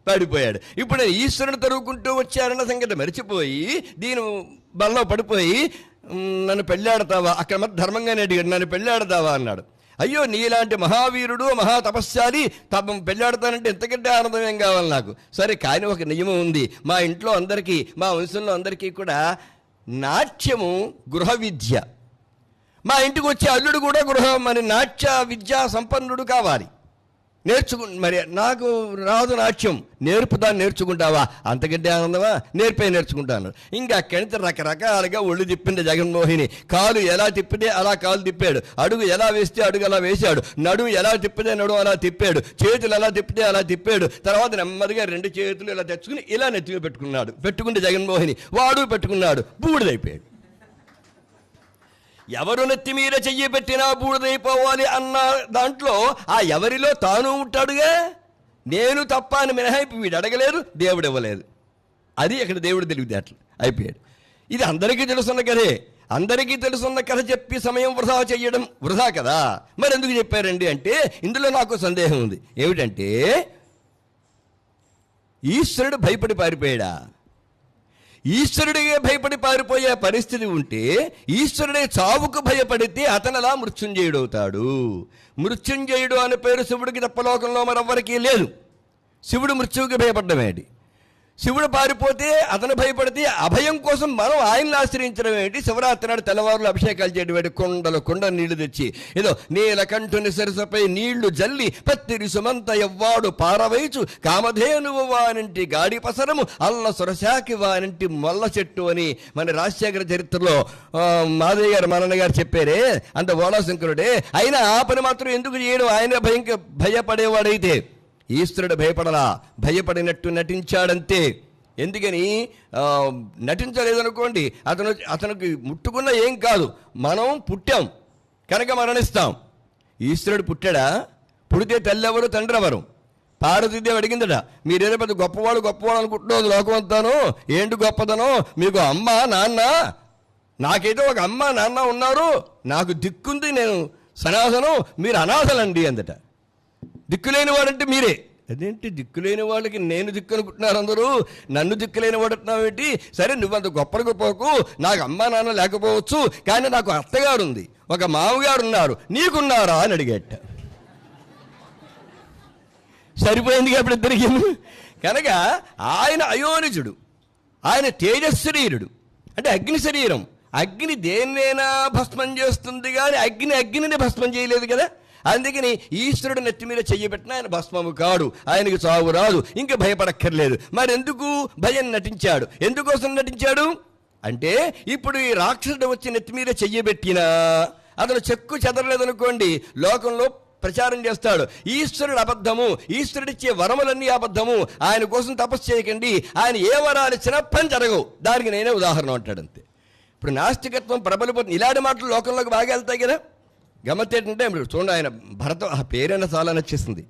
[SPEAKER 1] పడిపోయాడు. ఇప్పుడు ఈశ్వరుని తరుగుకుంటూ వచ్చారన్న సంగతి మర్చిపోయి దీని బల్లో పడిపోయి, నన్ను పెళ్ళాడతావా, అక్కడ మరి ధర్మంగానే అడిగాడు, నన్ను పెళ్ళాడతావా అన్నాడు. అయ్యో నీలాంటి మహావీరుడు మహా తపస్శాలి పెళ్ళాడతానంటే ఎంతకంటే ఆనందం ఏం కావాలి నాకు. సరే కానీ ఒక నియమం ఉంది, మా ఇంట్లో అందరికీ, మా వంశంలో అందరికీ కూడా నాట్యము గృహ విద్య, మా ఇంటికి వచ్చే అల్లుడు కూడా మరి నాట్య విద్యా సంపన్నుడు కావాలి, మరి నాకు రాదు నాట్యం, నేర్చుకుంటావా, అంతకంటే ఆనందమా, నేర్చుకుంటాను. ఇంకా అక్కడి నుంచి రకరకాలుగా ఒళ్ళు తిప్పింది జగన్మోహిని. కాలు ఎలా తిప్పితే అలా కాలు తిప్పాడు, అడుగు ఎలా వేస్తే అడుగు అలా వేశాడు, నడుము ఎలా తిప్పితే నడుము అలా తిప్పాడు, చేతులు ఎలా తిప్పితే అలా తిప్పాడు. తర్వాత నెమ్మదిగా 2 చేతులు ఇలా తెచ్చుకుని ఇలా నెత్తిగా పెట్టుకుంటే జగన్మోహిని వాడు పెట్టుకున్నాడు, బూడిదైపోయాడు. ఎవరు నెత్తి మీద చెయ్యి పెట్టినా బూడిదైపోవాలి అన్న దాంట్లో ఆ ఎవరిలో తాను ఉంటాడుగా, నేను తప్ప అని మినహాయింపు వీడు అడగలేదు, దేవుడు ఇవ్వలేదు. అది అక్కడ దేవుడు తెలివితేటలు అయిపోయాడు. ఇది అందరికీ తెలుసున్న కథే, అందరికీ తెలుసున్న కథ చెప్పి సమయం వృధా చేయడం వృధా కదా. మరి ఎందుకు చెప్పారండి అంటే, ఇందులో నాకు సందేహం ఉంది. ఏమిటంటే, ఈశ్వరుడు భయపడి పారిపోయాడా? ఈశ్వరుడిగా భయపడి పారిపోయే పరిస్థితి ఉంటే, ఈశ్వరుడే చావుకు భయపడితే అతనలా మృత్యుంజయుడు అవుతాడు. మృత్యుంజయుడు అనే పేరు శివుడికి తప్ప లోకంలో మరెవ్వరికీ లేదు. శివుడు మృత్యువుకి భయపడ్డమేంటి? శివుడు పారిపోతే అతను భయపడితే అభయం కోసం మనం ఆయన్ని ఆశ్రయించడం ఏంటి? శివరాత్రి నాడు తెల్లవారులు అభిషేకాలు చేయడం, కొండ నీళ్లు తెచ్చి ఏదో నీలకంఠుని సరసపై నీళ్లు జల్లి పత్తిరి సుమంత ఎవ్వాడు పారవైచు కామధేనువు వానింటి గాడి పసరము అల్ల సురశాకి వానింటి మొల్ల చెట్టు అని మన రాజశేఖర చరిత్రలో మాదయ్య గారు మనన్న గారు చెప్పారే, అంత ఓళాశంకరుడే. అయినా ఆ పని మాత్రం ఎందుకు చేయడం? ఆయన భయపడేవాడైతే ఈశ్వరుడు భయపడలా, భయపడినట్టు నటించాడంతే. ఎందుకని నటించలేదనుకోండి, అతనికి ముట్టుకున్న ఏం కాదు, మనం పుట్టాం కనుక మరణిస్తాం. ఈశ్వరుడు పుట్టాడా? పుడితే తల్లెవరు తండ్రి ఎవరు? పార్వతీదేవి అడిగిందట, మీరేదో పెద్ద గొప్పవాడు అనుకుంటున్నారు లోకం అంతాను, ఏంటి గొప్పదనో, మీకు అమ్మ నాన్న, నాకైతే ఒక అమ్మ నాన్న ఉన్నారు, నాకు దిక్కుంది, నేను సనాతనం, మీరు అనాథలండి అందట. దిక్కులేని వాడంటే మీరే. అదేంటి దిక్కులేని వాళ్ళకి నేను దిక్కు అనుకుంటున్నారు అందరూ, నన్ను దిక్కులేని వాడు అంటున్నావు ఏంటి? సరే నువ్వంత గొప్పకు, నాకు అమ్మా నాన్న లేకపోవచ్చు, కానీ నాకు అత్తగారు ఉంది, ఒక మామగారు ఉన్నారు, నీకున్నారా అని అడిగేట. సరిపోయింది కాబట్టి ఇద్దరికి. కనుక ఆయన అయోనిజుడు, ఆయన తేజశరీరుడు, అంటే అగ్ని శరీరం. అగ్ని దేన్నైనా భస్మం చేస్తుంది, కానీ అగ్నిని భస్మం చేయలేదు కదా. అందుకని ఈశ్వరుడు నెత్తి మీద చెయ్యబెట్టిన ఆయన భస్మము కాడు, ఆయనకి చావు రాదు, ఇంకా భయపడక్కర్లేదు. మరి ఎందుకు భయం నటించాడు? ఎందుకోసం నటించాడు అంటే, ఇప్పుడు ఈ రాక్షసుడు వచ్చి నెత్తి మీద చెయ్యబెట్టినా అతను చెక్కు చెదరలేదనుకోండి, లోకంలో ప్రచారం చేస్తాడు, ఈశ్వరుడు అబద్ధము, ఈశ్వరుడిచ్చే వరములన్నీ అబద్ధము, ఆయన కోసం తపస్సు చేయకండి, ఆయన ఏ వరాలు ఇచ్చినా పని జరగవు, దానికి నేనే ఉదాహరణ అంటాడు అంతే. ఇప్పుడు నాస్తికత్వం ప్రబలిపోతుంది. ఇలాంటి మాటలు లోకంలోకి బాగా వెళ్తాయి కదా. గమ్మత్ ఏంటంటే ఇప్పుడు చూడండి, ఆయన భరత ఆ పేరైనా చాలా నచ్చేస్తుంది,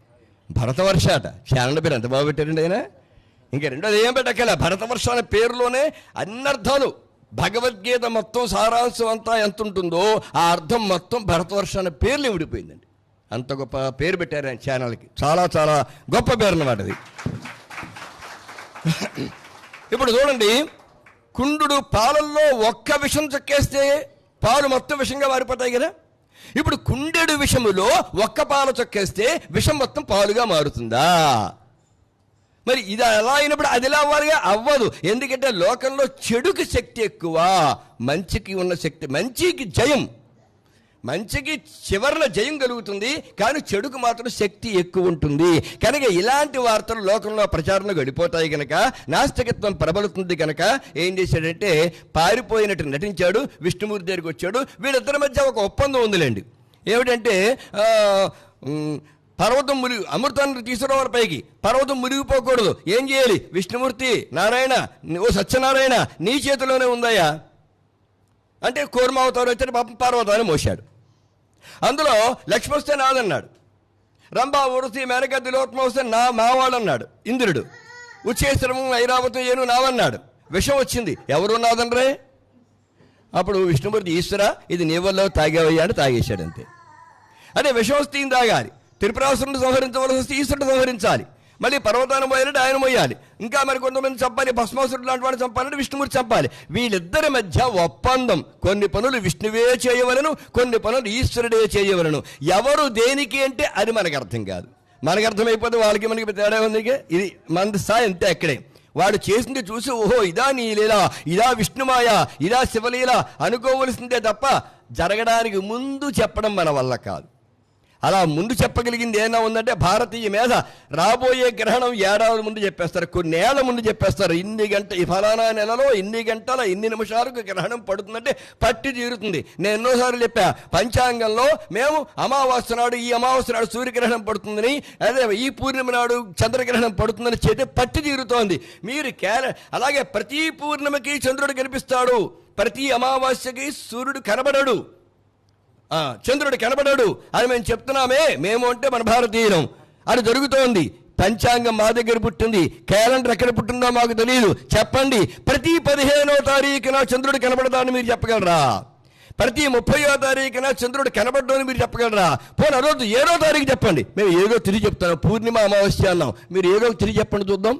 [SPEAKER 1] భరతవర్ష అట. శారణ పేరు ఎంత బాగా పెట్టారండి ఆయన. ఇంకా రెండోది ఏం పెట్టక్కల, భరతవర్ష అనే పేరులోనే అన్ని అర్థాలు, భగవద్గీత మొత్తం సారాంశం అంతా ఎంత ఉంటుందో ఆ అర్థం మొత్తం భరతవర్ష అనే పేర్లు విడిపోయిందండి. అంత గొప్ప పేరు పెట్టారు ఆయన ఛానల్కి. చాలా చాలా గొప్ప పేరు అన్నమాట అది. ఇప్పుడు చూడండి, కుండు పాలల్లో ఒక్క విషం చొక్కేస్తే పాలు మొత్తం విషంగా మారిపోతాయి కదా. ఇప్పుడు కుండెడు విషములో ఒక్క పాలు చొక్కేస్తే విషం మొత్తం పాలుగా మారుతుందా? మరి ఇది ఎలా అయినప్పుడు అది ఎలా అవ్వాలిగా? అవ్వదు. ఎందుకంటే లోకంలో చెడుకి శక్తి ఎక్కువ, మంచికి ఉన్న శక్తి, మంచికి జయం, మంచికి చివరిన జయం కలుగుతుంది, కానీ చెడుకు మాత్రం శక్తి ఎక్కువ ఉంటుంది. కనుక ఇలాంటి వార్తలు లోకంలో ప్రచారంలో గడిపోతాయి కనుక నాస్తికత్వం ప్రబలుతుంది కనుక ఏం చేశాడంటే పారిపోయినట్టు నటించాడు, విష్ణుమూర్తి దగ్గరికి వచ్చాడు. వీళ్ళిద్దరి మధ్య ఒక ఒప్పందం ఉందిలేండి. ఏమిటంటే పర్వతం మునిగి అమృతాన్ని తీసుకురావాలి పైకి, పర్వతం మునిగిపోకూడదు. ఏం చేయాలి? విష్ణుమూర్తి, నారాయణ, ఓ సత్యనారాయణ నీ చేతిలోనే ఉందయ్యా అంటే కూర్మావతారం వచ్చాడు, పాపం పార్వతాన్ని మోశాడు. అందులో లక్ష్మి వస్తే నాదన్నాడు, రంభా ఉడసి మేనక దిలోత్మ వస్తే మావాడు అన్నాడు ఇంద్రుడు, ఉచ్చేశ్వరము ఐరావతం ఏను నావన్నాడు. విషం వచ్చింది, ఎవరు నాదనరే. అప్పుడు విష్ణుమూర్తి, ఈశ్వర ఇది నీ వల్ల తాగేవయ్యా అని తాగేశాడు అంతే. అంటే విషం వస్తే తాగాలి, త్రిపురాసురుని సంహరించవలసి వస్తే ఈశ్వరుడు సంహరించాలి, మళ్ళీ పర్వతాన్ని పోయాలంటే ఆయన మొయ్యాలి, ఇంకా మరి కొంతమంది చంపాలి, భస్మాసురుడు లాంటి వాడిని చంపాలంటే విష్ణుమూర్తి చంపాలి. వీళ్ళిద్దరి మధ్య ఒప్పందం. కొన్ని పనులు విష్ణువే చేయవలను, కొన్ని పనులు ఈశ్వరుడే చేయవలను. ఎవరు దేనికి అంటే అది మనకు అర్థం కాదు. మనకు అర్థమైపోతే వాళ్ళకి మనకి తేడా ఉంది. ఇది మన స్థాయి అంతే. అక్కడే వాడు చేసింది చూసి ఓహో ఇదా నీ లీల, ఇదా విష్ణుమాయ, ఇదా శివలీల అనుకోవలసిందే తప్ప జరగడానికి ముందు చెప్పడం మన వల్ల కాదు. అలా ముందు చెప్పగలిగింది ఏమైనా ఉందంటే భారతీయ మేధ. రాబోయే గ్రహణం ఏడాది ముందు చెప్పేస్తారు, కొన్నేళ్ల ముందు చెప్పేస్తారు. ఇన్ని గంట ఈ ఫలానా నెలలో ఇన్ని గంటల ఇన్ని నిమిషాలకు గ్రహణం పడుతుందంటే పట్టి తీరుతుంది. నేను ఎన్నోసార్లు చెప్పా, పంచాంగంలో మేము అమావాస్య నాడు ఈ అమావాస్య నాడు సూర్యగ్రహణం పడుతుందని, అదే ఈ పూర్ణిమ నాడు చంద్రగ్రహణం పడుతుందని చేస్తే పట్టి తీరుతోంది. మీరు అలాగే ప్రతి పూర్ణిమకి చంద్రుడు కనిపిస్తాడు, ప్రతి అమావాస్యకి సూర్యుడు కనబడడు, చంద్రుడు కనబడాడు అని మేము చెప్తున్నామే. మేము అంటే మన భారతీయులం, అది జరుగుతోంది. పంచాంగం మా దగ్గర పుట్టింది, క్యాలెండర్ ఎక్కడ పుట్టిందో మాకు తెలియదు. చెప్పండి, ప్రతి 15వ తారీఖున చంద్రుడు కనబడతాడని మీరు చెప్పగలరా? ప్రతి 30వ తారీఖున చంద్రుడు కనబడ్డాని మీరు చెప్పగలరా? పోనీ రోజు 7వ తారీఖు చెప్పండి, మేము ఏదో తిరిగి చెప్తాను. పూర్ణిమ అమావాస్య అన్నాం, మీరు ఏదో తిరిగి చెప్పండి చూద్దాం.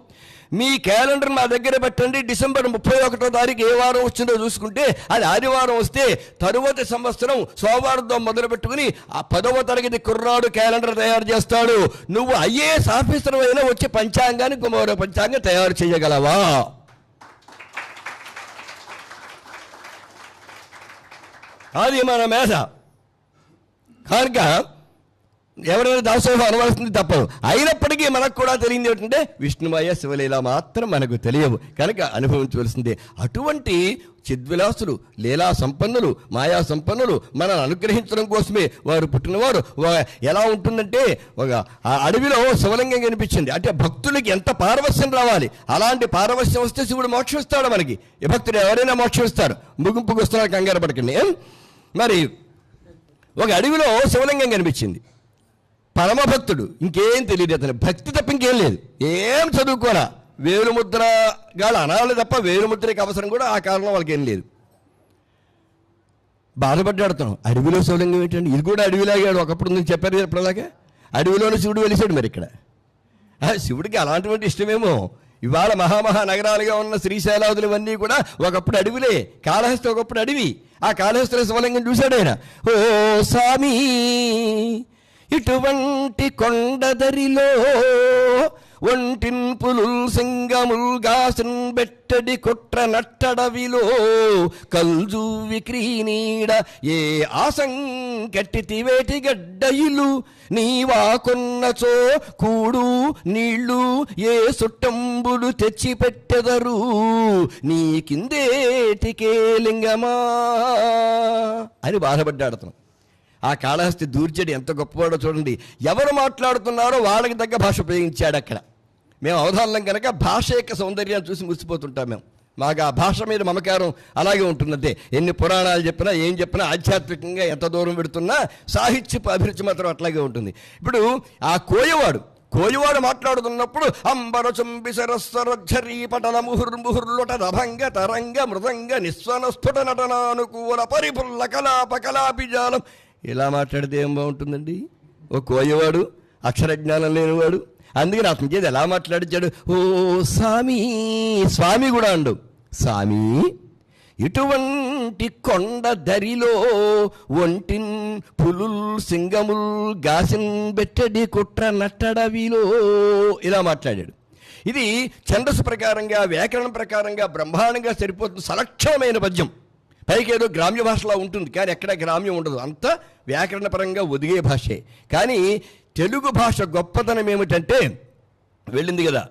[SPEAKER 1] మీ క్యాలెండర్ మా దగ్గర పెట్టండి, డిసెంబర్ 31వ తారీఖు ఏ వారం వచ్చిందో చూసుకుంటే అది ఆదివారం వస్తే తరువాతి సంవత్సరం సోమవారంతో మొదలు పెట్టుకుని ఆ 10వ తరగతి కుర్రాడు క్యాలెండర్ తయారు చేస్తాడు. నువ్వు ఐఏఎస్ ఆఫీసర్ అయినా వచ్చి పంచాంగానికి కుమార పంచాంగం తయారు చేయగలవా? అది మన మేధ. కనుక ఎవరైనా దాసోహం అనవలసింది తప్పదు. అయినప్పటికీ మనకు కూడా తెలియదు ఏంటంటే విష్ణుమయ శివలీల మాత్రం మనకు తెలియవు, కనుక అనుభవించవలసిందే. అటువంటి చిద్విలాసులు, లీలా సంపన్నులు, మాయా సంపన్నులు మనల్ని అనుగ్రహించడం కోసమే వారు పుట్టినవారు. ఎలా ఉంటుందంటే ఒక అడవిలో శివలింగం కనిపించింది అంటే భక్తులకి ఎంత పారవస్యం రావాలి. అలాంటి పారవస్యం వస్తే శివుడు మోక్షం ఇస్తాడు మనకి. ఈ భక్తుడు ఎవరైనా మోక్షం ఇస్తాడు, ముగింపుకు వస్తున్నారు, కంగారు పడకండి. మరి ఒక అడవిలో శివలింగం కనిపించింది. పరమభక్తుడు, ఇంకేం తెలియదు అతను, భక్తి తప్ప ఇంకేం లేదు, ఏం చదువుకోరా, వేలుముద్ర గాళ్ళు అనాలి తప్ప వేలుముద్రకి అవసరం కూడా ఆ కాలంలో వాళ్ళకి ఏం లేదు. బాధపడ్డాడుతాం, అడవిలో శివలింగం ఏంటండి, ఇది కూడా అడవిలాగాడు ఒకప్పుడు నేను చెప్పారు ఇప్పుడులాగా. అడవిలోనే శివుడు వెలిసాడు. మరి ఇక్కడ శివుడికి అలాంటివంటి ఇష్టమేమో. ఇవాళ మహామహా నగరాలుగా ఉన్న శ్రీశైలాదులు ఇవన్నీ కూడా ఒకప్పుడు అడవిలే. కాళహస్తి ఒకప్పుడు అడవి. ఆ కాళహస్తిలో శివలింగం చూశాడు ఆయన. ఓ స్వామి, ఇటువంటి కొండదరిలో ఒంటిన్పులుల్ సింగముల్ గాసున్ బెట్టడి కుట్ర నట్టడవిలో కల్జు విక్రీనీడ ఏ ఆసంకట్టి వేటి గడ్డయిలు నీవా కొన్నచో కూడు నీళ్లు ఏ సుట్టంబులు తెచ్చి పెట్టెదరు నీ కిందేటికే లింగమా అని బాధపడ్డాడు అతను. ఆ కాళహస్తి దూర్జడి ఎంత గొప్పవాడో చూడండి. ఎవరు మాట్లాడుతున్నారో వాళ్ళకి తగ్గ భాష ఉపయోగించాడు అక్కడ. మేము అవధానం కనుక భాష యొక్క సౌందర్యాన్ని చూసి మురిసిపోతుంటాం. మేము మాకు ఆ భాష మీద మమకారం అలాగే ఉంటుందంటే ఎన్ని పురాణాలు చెప్పినా ఏం చెప్పినా ఆధ్యాత్మికంగా ఎంత దూరం పెడుతున్నా సాహిత్యపు అభిరుచి మాత్రం అట్లాగే ఉంటుంది. ఇప్పుడు ఆ కోయవాడు మాట్లాడుతున్నప్పుడు అంబర చుంబి సరస్వరఝరీ పటల ముహుర్ముహుర్లుట రభంగ తరంగ మృదంగ నిస్వన స్ఫుట నటనానుకూల పరిపుల్ల కలాపకలాపిజాలం ఇలా మాట్లాడితే ఏం బాగుంటుందండి? ఓ కోయవాడు అక్షరజ్ఞానం లేనివాడు, అందుకని అతని చేతి ఎలా మాట్లాడించాడు? ఓ స్వామి కూడా అండు. స్వామి ఇటువంటి కొండ దరిలో ఒంటిన్ పులుల్ సింగముల్ గాసిన్ బెట్టడి కుట్ర నట్టడవిలో ఇలా మాట్లాడాడు. ఇది ఛందస్సు ప్రకారంగా వ్యాకరణం ప్రకారంగా బ్రహ్మాండంగా సరిపోతుంది. సలక్షణమైన పద్యం. పైకి ఏదో గ్రామ్య భాషలా ఉంటుంది, కానీ ఎక్కడ గ్రామ్యం ఉండదు. అంతా వ్యాకరణపరంగా ఒదిగే భాషే. కానీ తెలుగు భాష గొప్పతనం ఏమిటంటే, వెళ్ళింది కదా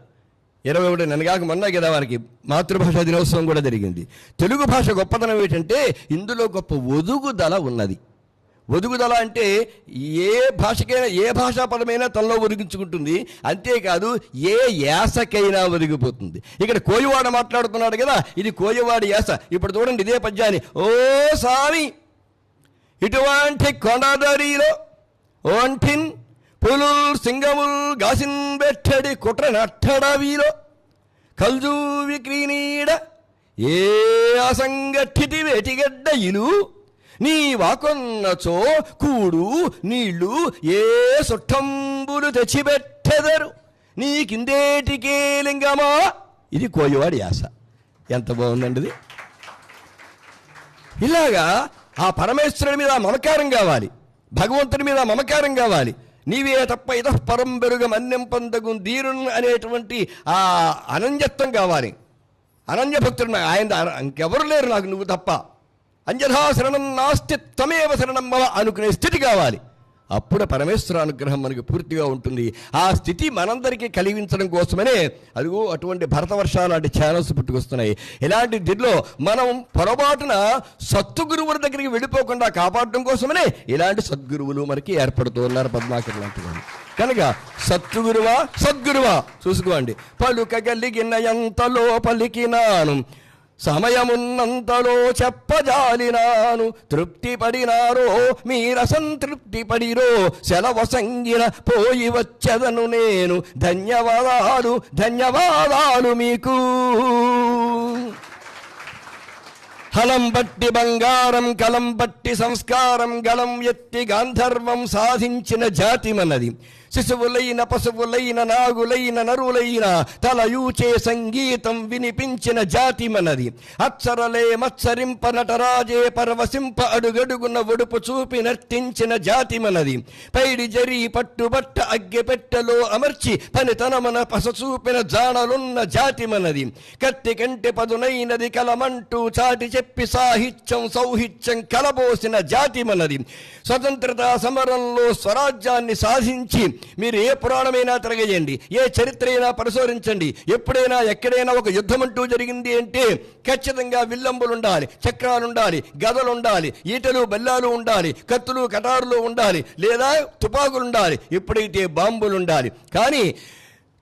[SPEAKER 1] 21 నెలగాక మొన్న కదా మనకి మాతృభాషా దినోత్సవం కూడా జరిగింది. తెలుగు భాష గొప్పతనం ఏమిటంటే ఇందులో గొప్ప ఒదుగుదల ఉన్నది. ఒదుగుదల అంటే ఏ భాషకైనా ఏ భాషా పదమైనా తనలో ఒదిగించుకుంటుంది. అంతేకాదు ఏ యాసకైనా ఒదిగిపోతుంది. ఇక్కడ కోయవాడ మాట్లాడుతున్నాడు కదా, ఇది కోయవాడి యాస. ఇప్పుడు చూడండి ఇదే పద్యాన్ని. ఓ స్వామి ఇటువంటి కొండదరిలో ఒంటిన్ పులుల్ సింగముల్ గాసిన్ బెట్టడి కుట్ర నట్టడవిలో కల్జూవి క్రీనీడ ఏ అసంగఠితి వేటిగడ్డ ఇలు నీ వాకొన్నచో కూడు నీళ్లు ఏ సుట్టంబులు తెచ్చిపెట్టెదరు నీ కిందేటికే లింగమా. ఇది కోయవాడి యాస. ఎంత బాగుందండి ఇది. ఇలాగా ఆ పరమేశ్వరుడి మీద మమకారం కావాలి, భగవంతుడి మీద మమకారం కావాలి. నీవే తప్ప ఇతః పరం బెరుగం అన్యం పొందగుం ధీరున్ అనేటువంటి ఆ అనన్యత్వం కావాలి. అనన్యభక్తుడు ఆయన ఇంకెవరు లేరు నాకు నువ్వు తప్ప, అంజథా శరణం నాస్తి త్వమేవ శరణం మమ అనుకునే స్థితి కావాలి. అప్పుడు పరమేశ్వర అనుగ్రహం మనకి పూర్తిగా ఉంటుంది. ఆ స్థితి మనందరికీ కలిగించడం కోసమనే అదిగో అటువంటి భరతవర్షాలు లాంటి ఛానల్స్ పుట్టుకొస్తున్నాయి. ఇలాంటి దీనిలో మనం పొరపాటున సత్తుగురువుల దగ్గరికి వెళ్ళిపోకుండా కాపాడడం కోసమనే ఇలాంటి సద్గురువులు మనకి ఏర్పడుతూ ఉన్నారు. పద్మాకర్ లాంటి వాళ్ళు కనుక సద్గురువా చూసుకోండి. పలుకగలిగిన ఎంతలో పలికినాను, సమయమున్నంతలో చెప్పజాలినాను, తృప్తి పడినారో మీరసంతృప్తి పడిరో, సెలవసంగిన పోయి వచ్చెదను నేను. ధన్యవాదాలు మీకు. హలం బట్టి బంగారం, కలం బట్టి సంస్కారం, గళం ఎత్తి గాంధర్వం సాధించిన జాతి మనది. శిశువులైన పశువులైన నాగులైన నరులైన తలయూచే సంగీతం వినిపించిన జాతి మనది. అక్షరలే మత్సరింప నటరాజే పరవశింప అడుగడుగున ఒడుపు చూపి నర్తించిన జాతి మనది. పైడి జరి పట్టుబట్ట అగ్గెపెట్టెలో అమర్చి పనితనమున పస చూపిన జానలున్న జాతి మనది. కత్తి కంటి పదునైనది కలమంటూ చాటి చెప్పి సాహిత్యం సౌహిత్యం కలబోసిన జాతి మనది. స్వతంత్రతా సమరంలో స్వరాజ్యాన్ని సాధించి మీరు ఏ పురాణమైనా తిరగేయండి, ఏ చరిత్ర అయినా పరిశోధించండి, ఎప్పుడైనా ఎక్కడైనా ఒక యుద్ధం అంటూ జరిగింది అంటే ఖచ్చితంగా విల్లంబులు ఉండాలి, చక్రాలు ఉండాలి, గదలు ఉండాలి, ఈటలు బెల్లాలు ఉండాలి, కత్తులు కటారులు ఉండాలి, లేదా తుపాకులు ఉండాలి, ఎప్పుడైతే బాంబులు ఉండాలి. కానీ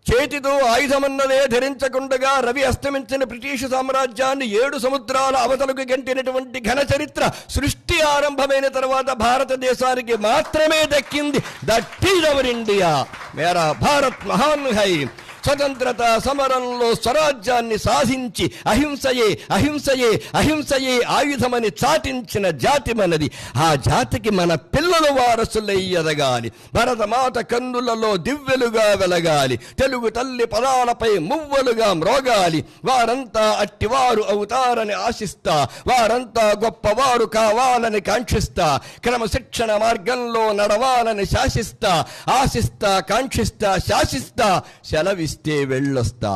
[SPEAKER 1] చేతితో ఆయుధమన్నదే ధరించకుండగా రవి అస్తమించిన బ్రిటిష్ సామ్రాజ్యాన్ని 7 సముద్రాల అవతలకు గంటినటువంటి ఘన చరిత్ర సృష్టి ఆరంభమైన తర్వాత భారతదేశానికి మాత్రమే దక్కింది. That is our India. మేరా భారత్ మహాన్ హై. స్వతంత్రత సమరంలో స్వరాజ్యాన్ని సాధించి అహింసయే ఆయుధమని చాటించిన జాతి మనది. ఆ జాతికి మన పిల్లలు వారసులై ఎదగాలి. భరతమాత కన్నులలో దివ్వెలుగా వెలగాలి. తెలుగు తల్లి పదాలపై మువ్వలుగా మ్రోగాలి. వారంతా అట్టివారు అవుతారని ఆశిస్తా, వారంతా గొప్పవారు కావాలని కాంక్షిస్తా, క్రమశిక్షణ మార్గంలో నడవాలని శాసిస్తా, ఆశిస్తా, కాంక్షిస్తా, శాసిస్తా, సెలవిస్తే వెళ్ళొస్తా.